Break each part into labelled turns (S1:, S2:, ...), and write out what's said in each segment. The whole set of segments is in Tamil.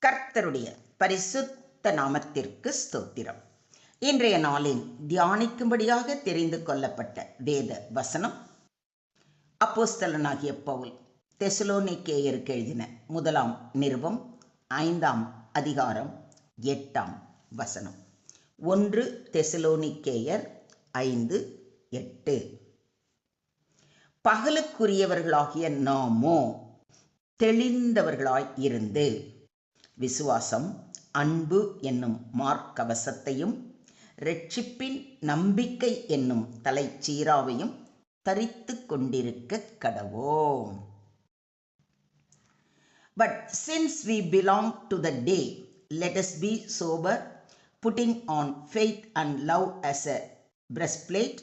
S1: கர்த்தருடைய பரிசுத்த நாமத்திற்கு ஸ்தோத்திரம். இன்றைய நாளின் தியானிக்கும்படியாக தெரிந்து கொள்ளப்பட்ட வேத வசனம் அப்போஸ்தலனாகிய பவுல் தெசலோனிக்கேயருக்கு எழுதின 1 நிருபம் 5 அதிகாரம் 8 வசனம். 1 தெசலோனிக்கேயர் 5:8. பகலுக்குரியவர்களாகிய நாமோ தெளிந்தவர்களாய் இருந்து விசுவாசம், அன்பு என்னும் மார்க்கவசத்தையும் இரட்சிப்பின் நம்பிக்கை என்னும் தலைச்சீராவையும் தரித்து கொண்டிருக்க கடவோம். But since we belong to the day, let us be sober, putting on faith and love as a breastplate,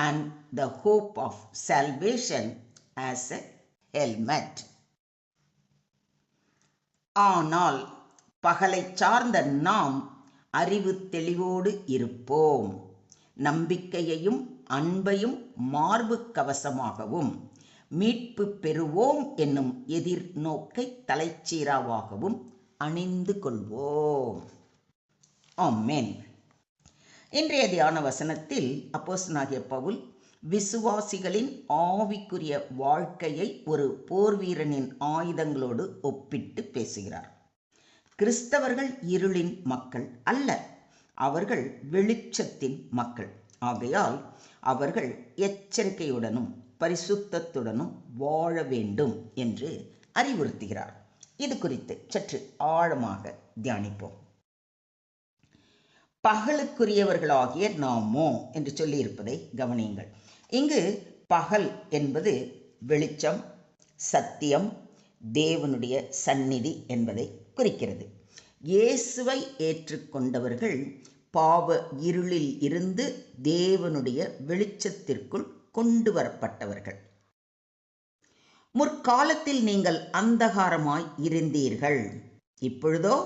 S1: and the hope of salvation as a helmet. ஆனால் பகலை சார்ந்த நாம் அறிவு தெளிவோடு இருப்போம். நம்பிக்கையையும் அன்பையும் மார்பு கவசமாகவும் மீட்பு பெறுவோம் என்னும் எதிர்நோக்கை தலைச்சீராவாகவும் அணிந்து கொள்வோம். ஆமென். இன்றைய தியான வசனத்தில் அப்போஸ்தலனாகிய பவுல் விசுவாசிகளின் ஆவிக்குரிய வாழ்க்கையை ஒரு போர் வீரனின் ஆயுதங்களோடு ஒப்பிட்டு பேசுகிறார். கிறிஸ்தவர்கள் இருளின் மக்கள் அல்ல, அவர்கள் வெளிச்சத்தின் மக்கள். ஆகையால் அவர்கள் எச்சரிக்கையுடனும் பரிசுத்தத்துடனும் வாழ வேண்டும் என்று அறிவுறுத்துகிறார். இது குறித்து சற்று ஆழமாக தியானிப்போம். பகலுக்குரியவர்களாகிய நாமோ என்று சொல்லியிருப்பதை கவனியுங்கள். இங்கு பகல் என்பது வெளிச்சம், சத்தியம், தேவனுடைய சந்நிதி என்பதை குறிக்கிறது. இயேசுவை ஏற்றுக்கொண்டவர்கள் பாவ இருளில் இருந்து தேவனுடைய வெளிச்சத்திற்குள் கொண்டு வரப்பட்டவர்கள். முற்காலத்தில் நீங்கள் அந்தகாரமாய் இருந்தீர்கள், இப்பொழுதோ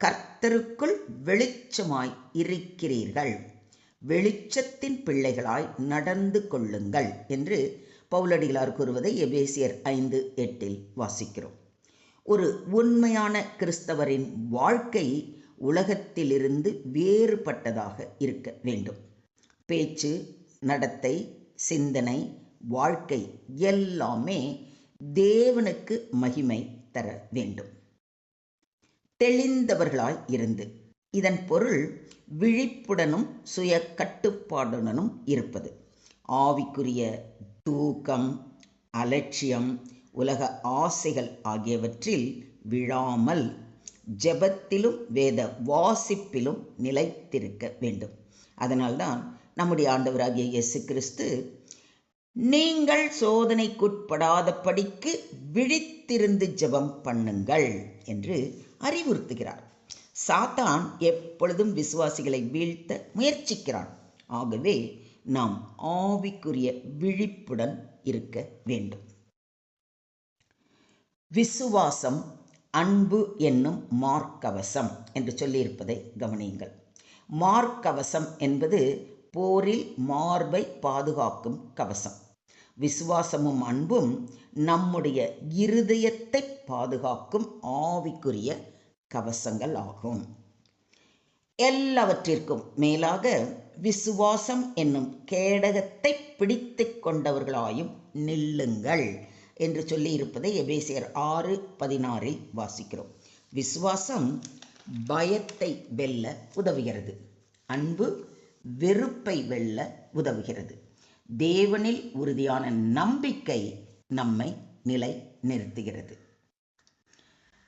S1: கர்த்தருக்குள் வெளிச்சமாய் இருக்கிறீர்கள். வெளிச்சத்தின் பிள்ளைகளாய் நடந்து கொள்ளுங்கள் என்று பவுலடிகளார் கூறுவதை எபேசியர் 5:8 வாசிக்கிறோம். ஒரு உண்மையான கிறிஸ்தவரின் வாழ்க்கை உலகத்திலிருந்து வேறுபட்டதாக இருக்க வேண்டும். பேச்சு, நடத்தை, சிந்தனை, வாழ்க்கை எல்லாமே தேவனுக்கு மகிமை தர வேண்டும். தெளிந்தவர்களாய் இருந்து, இதன் பொருள் விழிப்புடனும் சுய கட்டுப்பாடுடனும் இருப்பது. ஆவிக்குரிய தூக்கம், அலட்சியம், உலக ஆசைகள் ஆகியவற்றில் விழாமல் ஜெபத்திலும் வேத வாசிப்பிலும் நிலைத்திருக்க வேண்டும். அதனால்தான் நம்முடைய ஆண்டவராகிய இயேசு கிறிஸ்து நீங்கள் சோதனைக்குட்படாதபடிக்கு விழித்திருந்து ஜெபம் பண்ணுங்கள் என்று அறிவுறுத்துகிறார். சாத்தான் எப்பொழுதும் விசுவாசிகளை வீழ்த்த முயற்சிக்கிறான். ஆகவே நாம் ஆவிக்குரிய விழிப்புடன் இருக்க வேண்டும். விசுவாசம், அன்பு என்னும் மார்க்கவசம் என்று சொல்லியிருப்பதை கவனியுங்கள். மார்க்கவசம் என்பது போரில் மார்பை பாதுகாக்கும் கவசம். விசுவாசமும் அன்பும் நம்முடைய இருதயத்தை பாதுகாக்கும் ஆவிக்குரிய கவசங்கள் ஆகும். எல்லாவற்றிற்கும் மேலாக விசுவாசம் என்னும் கேடகத்தை பிடித்து கொண்டவர்களாயும் நில்லுங்கள் என்று சொல்லியிருப்பதை எபேசியர் 6:16 வாசிக்கிறோம். விசுவாசம் பயத்தை வெல்ல உதவுகிறது. அன்பு வெறுப்பை வெல்ல உதவுகிறது. தேவனில் உறுதியான நம்பிக்கை நம்மை நிலை நிறுத்துகிறது.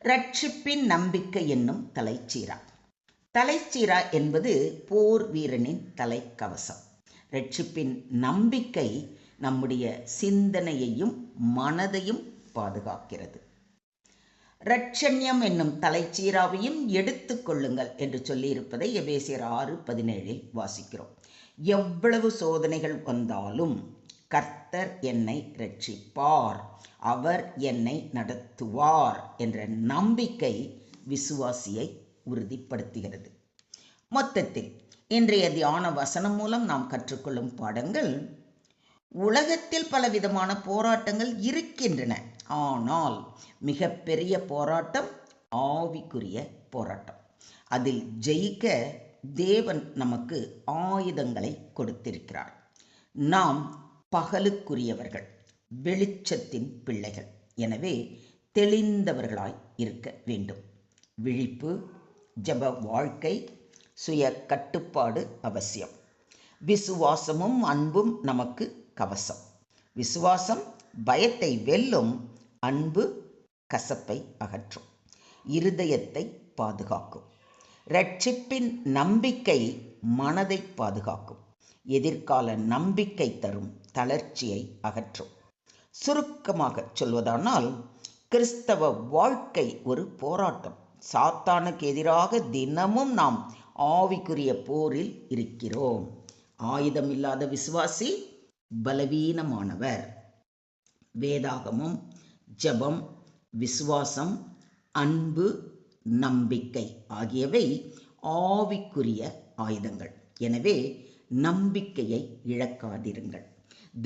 S1: இரட்சிப்பின் நம்பிக்கை என்னும் தலைச்சீரா. தலைச்சீரா என்பது போர் வீரனின் தலைக்கவசம். இரட்சிப்பின் நம்பிக்கை நம்முடைய சிந்தனையையும் மனதையும் பாதுகாக்கிறது. இரட்சண்யம் என்னும் தலைச்சீராவையும் எடுத்துக் கொள்ளுங்கள் என்று சொல்லியிருப்பதை எபேசியர் 6:17 வாசிக்கிறோம். எவ்வளவு சோதனைகள் வந்தாலும் கர்த்தர் என்னை இரட்சிப்பார், அவர் என்னை நடத்துவார் என்ற நம்பிக்கை விசுவாசியை உறுதிப்படுத்துகிறது. மொத்தத்தில் இன்றைய தியான வசனம் மூலம் நாம் கற்றுக்கொள்ளும் பாடங்கள்: உலகத்தில் பலவிதமான போராட்டங்கள் இருக்கின்றன. ஆனால் மிகப்பெரிய போராட்டம் ஆவிக்குரிய போராட்டம். அதில் ஜெயிக்க தேவன் நமக்கு ஆயுதங்களை கொடுத்திருக்கிறார். நாம் பகலுக்குரியவர்கள், வெளிச்சத்தின் பிள்ளைகள். எனவே தெளிந்தவர்களாய் இருக்க வேண்டும். விழிப்பு, ஜெப வாழ்க்கை, சுய கட்டுப்பாடு அவசியம். விசுவாசமும் அன்பும் நமக்கு கவசம். விசுவாசம் பயத்தை வெல்லும், அன்பு கசப்பை அகற்றும், இருதயத்தை பாதுகாக்கும். இரட்சிப்பின் நம்பிக்கை மனதை பாதுகாக்கும், எதிர்கால நம்பிக்கை தரும், தளர்ச்சியை அகற்றும். சுருக்கமாக சொல்வதானால், கிறிஸ்தவ வாழ்க்கை ஒரு போராட்டம். சாத்தானுக்கு எதிராக தினமும் நாம் ஆவிக்குரிய போரில் இருக்கிறோம். ஆயுதம் இல்லாத விசுவாசி பலவீனமானவர். வேதாகமம், ஜெபம், விசுவாசம், அன்பு, நம்பிக்கை ஆகியவை ஆவிக்குரிய ஆயுதங்கள். எனவே நம்பிக்கையை இழக்காதிருங்கள்.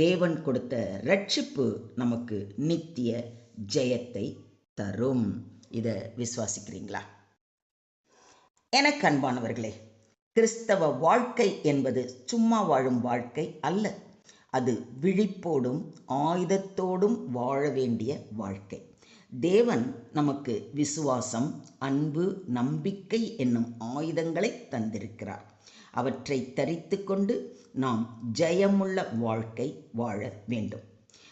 S1: தேவன் கொடுத்த இரட்சிப்பு நமக்கு நித்திய ஜெயத்தை தரும். இதை விசுவாசிக்கிறீங்களா? எனக்கு அன்பானவர்களே, கிறிஸ்தவ வாழ்க்கை என்பது சும்மா வாழும் வாழ்க்கை அல்ல. அது விழிப்போடும் ஆயுதத்தோடும் வாழ வேண்டிய வாழ்க்கை. தேவன் நமக்கு விசுவாசம், அன்பு, நம்பிக்கை என்னும் ஆயுதங்களை தந்திருக்கிறார். அவற்றை தரித்து கொண்டு நாம் ஜெயமுள்ள வாழ்க்கை வாழ வேண்டும்.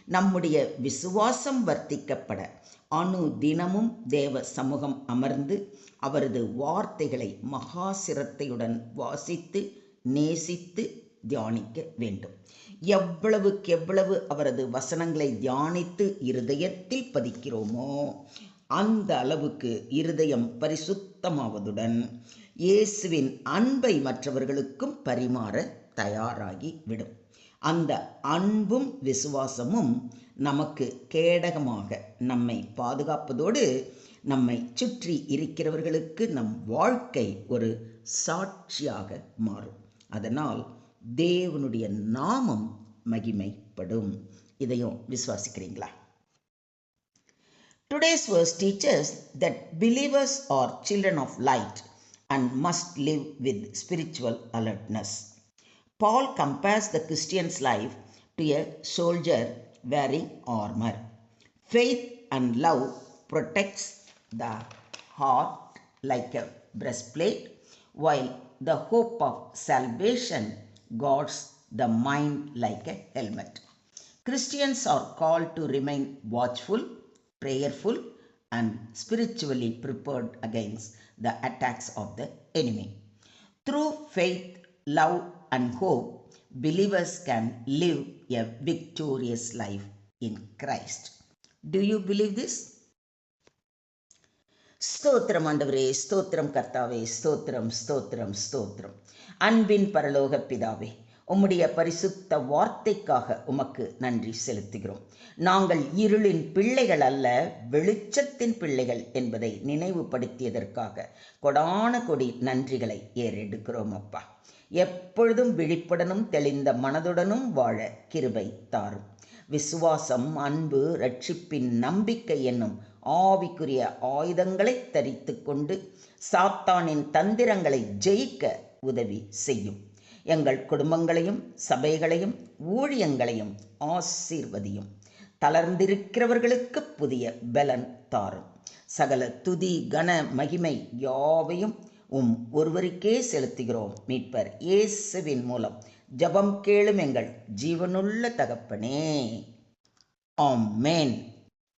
S1: நம்முடைய விசுவாசம் வர்த்திக்கப்பட தினமும் தேவ சமூகம் அமர்ந்து அவரது வார்த்தைகளை மகா சிரத்தையுடன் வாசித்து நேசித்து தியானிக்க வேண்டும். எவ்வளவுக்கெவ்வளவு அவரது வசனங்களை தியானித்து இருதயத்தில் பதிக்கிறோமோ அந்த அளவுக்கு இருதயம் பரிசுத்தமாவதுடன் இயேசுவின் அன்பை மற்றவர்களுக்கும் பரிமாற தயாராகி விடும். அந்த அன்பும் விசுவாசமும் நமக்கு கேடகமாக நம்மை பாதுகாப்பதோடு நம்மை சுற்றி இருக்கிறவர்களுக்கு நம் வாழ்க்கை ஒரு சாட்சியாக மாறும். அதனால் தேவனுடைய நாமம் மகிமைப்படும். இதையும் விசுவாசிக்கிறீங்களா? Today's verse teaches that believers are children of light and must live with spiritual alertness. Paul compares the Christian's life to a soldier wearing armor. Faith and love protects the heart like a breastplate, while the hope of salvation guards the mind like a helmet. Christians are called to remain watchful, prayerful, and spiritually prepared against the attacks of the enemy. Through faith, love, and hope, believers can live a victorious life in Christ. Do you believe this? ஸ்தோத்திரம் ஆண்டவரே, ஸ்தோத்திரம் கர்த்தாவே, ஸ்தோத்திரம் ஸ்தோத்திரம் ஸ்தோத்திரம். அன்பின் பரலோக பிதாவே, உம்முடைய பரிசுத்த வார்த்தைக்காக உமக்கு நன்றி செலுத்துகிறோம். நாங்கள் இருளின் பிள்ளைகள் அல்ல, வெளிச்சத்தின் பிள்ளைகள் என்பதை நினைவுபடுத்தியதற்காக கொடான கொடி நன்றிகளை ஏறெடுக்கிறோம் அப்பா. எப்பொழுதும் விழிப்புடனும் தெளிந்த மனதுடனும் வாழ கிருபை தாரும். விசுவாசம், அன்பு, இரட்சிப்பின் நம்பிக்கை என்னும் ஆவிக்குரிய ஆயுதங்களை தரித்து கொண்டு சாத்தானின் தந்திரங்களை ஜெயிக்க உதவி செய்யும். எங்கள் குடும்பங்களையும் சபைகளையும் ஊழியங்களையும் ஆசீர்வதியும். தளர்ந்திருக்கிறவர்களுக்கு புதிய பலன் தாரும். சகல துதி, கன, மகிமை யாவையும் ஒருவருக்கே செலுத்துகிறோம். மீட்பர் இயேசுவின் மூலம் ஜெபம் கேளும் எங்கள் ஜீவனுள்ள தகப்பனே. ஆமென்.